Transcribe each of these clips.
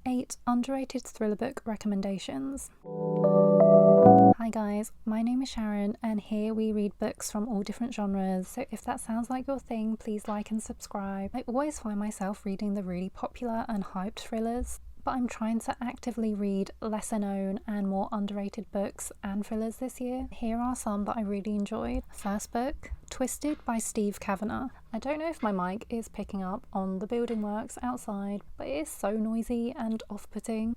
8 underrated thriller book recommendations. Hi guys, my name is Sharon and here we read books from all different genres, so if that sounds like your thing, please like and subscribe. I always find myself reading the really popular and hyped thrillers, but I'm trying to actively read lesser known and more underrated books and thrillers this year. Here are some that I really enjoyed. First book, Twisted by Steph Cavanagh. I don't know if my mic is picking up on the building works outside, but it is so noisy and off-putting.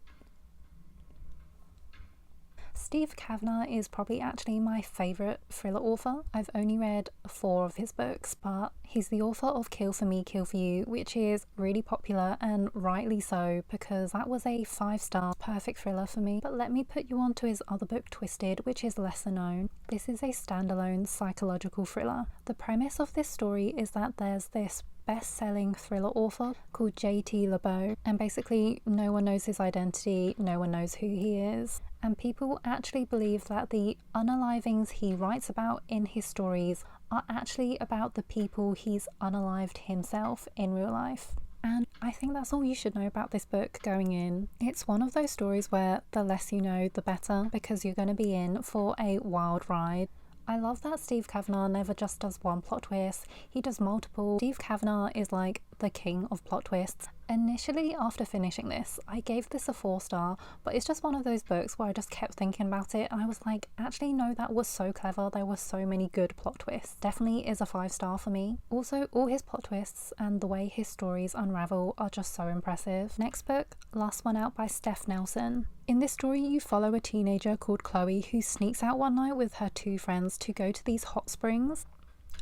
Steph Cavanagh is probably actually my favourite thriller author. I've only read 4 of his books, but he's the author of Kill for Me, Kill for You, which is really popular and rightly so because that was a 5-star perfect thriller for me. But let me put you on to his other book, Twisted, which is lesser known. This is a standalone psychological thriller. The premise of this story is that there's this best-selling thriller author called J.T. LeBeau, and basically no one knows his identity, no one knows who he is, and people actually believe that the unalivings he writes about in his stories are actually about the people he's unalived himself in real life. And I think that's all you should know about this book going in. It's one of those stories where the less you know the better, because you're going to be in for a wild ride. I love that Steph Cavanagh never just does one plot twist, he does multiple. Steph Cavanagh is like the king of plot twists. Initially, after finishing this, I gave this a 4-star, but it's just one of those books where I just kept thinking about it and I was like, actually no, that was so clever, there were so many good plot twists. Definitely is a 5-star for me. Also, all his plot twists and the way his stories unravel are just so impressive. Next book, Last One Out by Steph Nelson. In this story, you follow a teenager called Chloe who sneaks out one night with her 2 friends to go to these hot springs.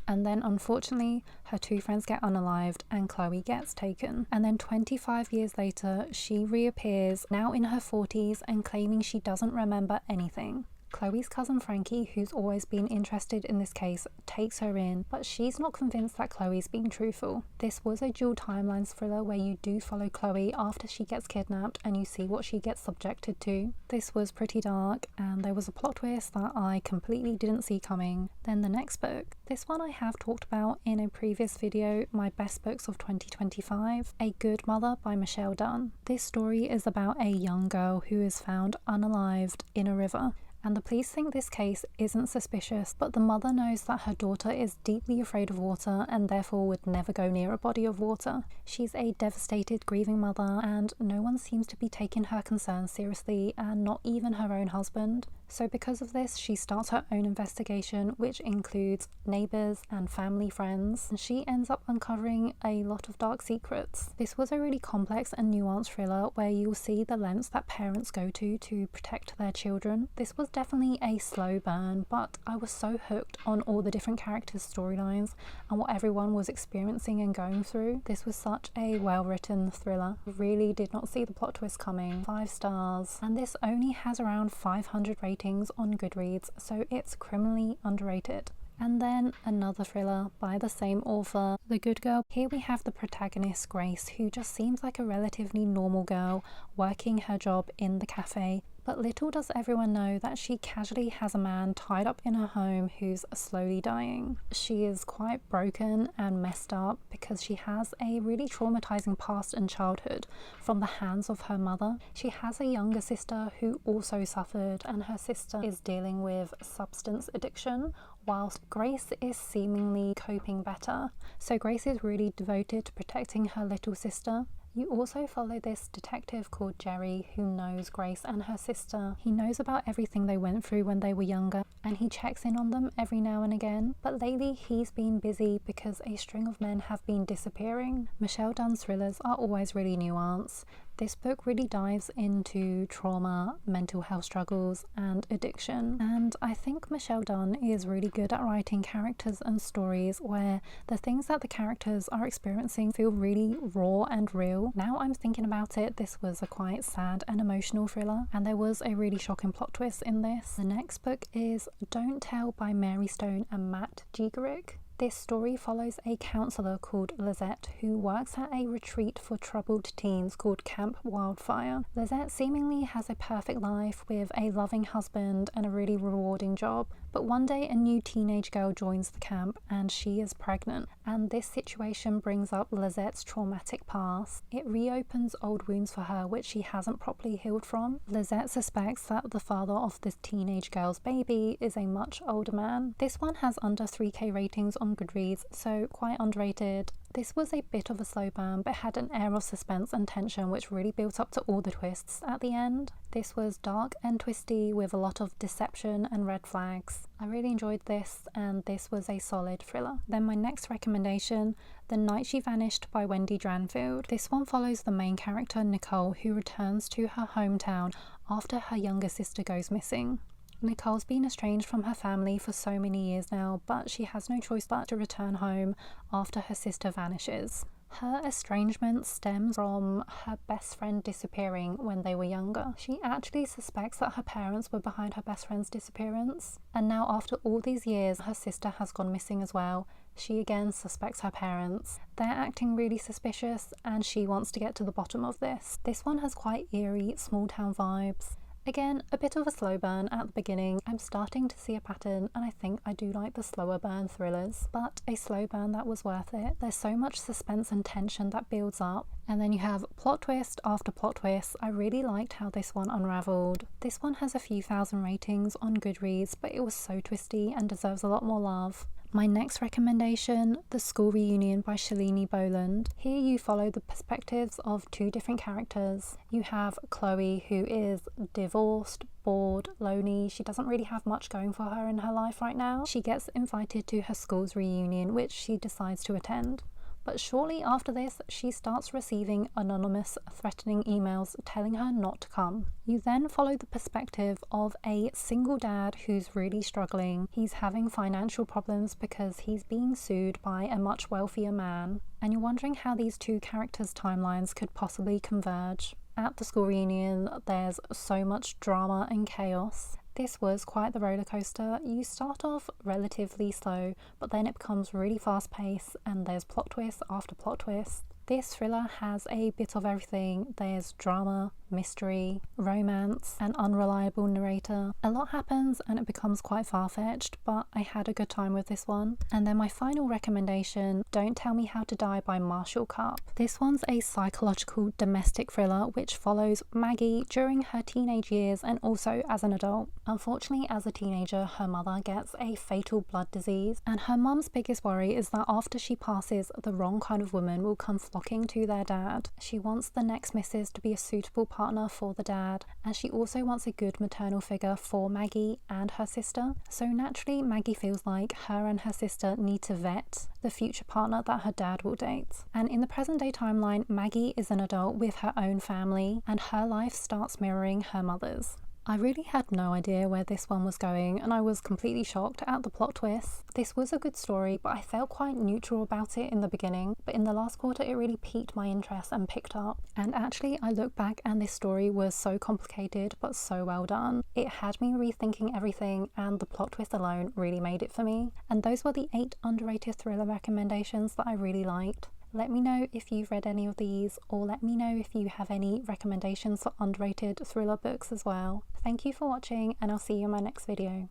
And then unfortunately her 2 friends get unalived and Chloe gets taken. And then 25 years later she reappears, now in her 40s, and claiming she doesn't remember anything. Chloe's cousin Frankie, who's always been interested in this case, takes her in, but she's not convinced that Chloe's being truthful. This was a dual timelines thriller where you do follow Chloe after she gets kidnapped and you see what she gets subjected to. This was pretty dark and there was a plot twist that I completely didn't see coming. Then the next book. This one I have talked about in a previous video, my best books of 2025, A Good Mother by Michelle Dunne. This story is about a young girl who is found unalived in a river. And the police think this case isn't suspicious, but the mother knows that her daughter is deeply afraid of water and therefore would never go near a body of water. She's a devastated, grieving mother and no one seems to be taking her concerns seriously, and not even her own husband. So because of this, she starts her own investigation, which includes neighbours and family friends, and she ends up uncovering a lot of dark secrets. This was a really complex and nuanced thriller where you'll see the lengths that parents go to protect their children. This was definitely a slow burn, but I was so hooked on all the different characters' storylines and what everyone was experiencing and going through. This was such a well-written thriller. I really did not see the plot twist coming. 5 stars, and this only has around 500 ratings on Goodreads, so it's criminally underrated. And then another thriller by the same author, The Good Girl. Here we have the protagonist, Grace, who just seems like a relatively normal girl working her job in the cafe. But little does everyone know that she casually has a man tied up in her home who's slowly dying. She is quite broken and messed up because she has a really traumatizing past and childhood from the hands of her mother. She has a younger sister who also suffered, and her sister is dealing with substance addiction, whilst Grace is seemingly coping better. So Grace is really devoted to protecting her little sister. You also follow this detective called Jerry who knows Grace and her sister. He knows about everything they went through when they were younger and he checks in on them every now and again. But lately he's been busy because a string of men have been disappearing. Michelle Dunne's thrillers are always really nuanced. This book really dives into trauma, mental health struggles and addiction, and I think Michelle Dunne is really good at writing characters and stories where the things that the characters are experiencing feel really raw and real. Now I'm thinking about it, this was a quite sad and emotional thriller, and there was a really shocking plot twist in this. The next book is Don't Tell by Mary Stone and Matt Giegerich. This story follows a counsellor called Lizette who works at a retreat for troubled teens called Camp Wildfire. Lizette seemingly has a perfect life with a loving husband and a really rewarding job, but one day a new teenage girl joins the camp and she is pregnant, and this situation brings up Lizette's traumatic past. It reopens old wounds for her which she hasn't properly healed from. Lizette suspects that the father of this teenage girl's baby is a much older man. This one has under 3k ratings on Goodreads, so quite underrated. This was a bit of a slow burn but had an air of suspense and tension which really built up to all the twists at the end. This was dark and twisty with a lot of deception and red flags. I really enjoyed this and this was a solid thriller. Then my next recommendation, The Night She Vanished by Wendy Dranfield. This one follows the main character Nicole, who returns to her hometown after her younger sister goes missing. Nicole's been estranged from her family for so many years now, but she has no choice but to return home after her sister vanishes. Her estrangement stems from her best friend disappearing when they were younger. She actually suspects that her parents were behind her best friend's disappearance, and now after all these years her sister has gone missing as well. She again suspects her parents. They're acting really suspicious and she wants to get to the bottom of this. This one has quite eerie small town vibes. Again, a bit of a slow burn at the beginning. I'm starting to see a pattern and I think I do like the slower burn thrillers, but a slow burn that was worth it. There's so much suspense and tension that builds up, and then you have plot twist after plot twist. I really liked how this one unraveled. This one has a few thousand ratings on Goodreads, but it was so twisty and deserves a lot more love. My next recommendation, The School Reunion by Shalini Boland. Here you follow the perspectives of two different characters. You have Chloe, who is divorced, bored, lonely. She doesn't really have much going for her in her life right now. She gets invited to her school's reunion, which she decides to attend. But shortly after this, she starts receiving anonymous, threatening emails telling her not to come. You then follow the perspective of a single dad who's really struggling. He's having financial problems because he's being sued by a much wealthier man. And you're wondering how these two characters' timelines could possibly converge. At the school reunion, there's so much drama and chaos. This was quite the roller coaster. You start off relatively slow, but then it becomes really fast paced and there's plot twist after plot twist. This thriller has a bit of everything. There's drama, mystery, romance, an unreliable narrator. A lot happens and it becomes quite far-fetched, but I had a good time with this one. And then my final recommendation, Don't Tell Me How to Die by Marshall Karp. This one's a psychological domestic thriller which follows Maggie during her teenage years and also as an adult. Unfortunately, as a teenager, her mother gets a fatal blood disease, and her mum's biggest worry is that after she passes, the wrong kind of woman will come flocking to their dad. She wants the next missus to be a suitable partner for the dad, and she also wants a good maternal figure for Maggie and her sister. So naturally, Maggie feels like her and her sister need to vet the future partner that her dad will date. And in the present day timeline, Maggie is an adult with her own family and her life starts mirroring her mother's. I really had no idea where this one was going and I was completely shocked at the plot twist. This was a good story, but I felt quite neutral about it in the beginning, but in the last quarter it really piqued my interest and picked up. And actually I look back and this story was so complicated but so well done. It had me rethinking everything and the plot twist alone really made it for me. And those were the 8 underrated thriller recommendations that I really liked. Let me know if you've read any of these, or let me know if you have any recommendations for underrated thriller books as well. Thank you for watching and I'll see you in my next video.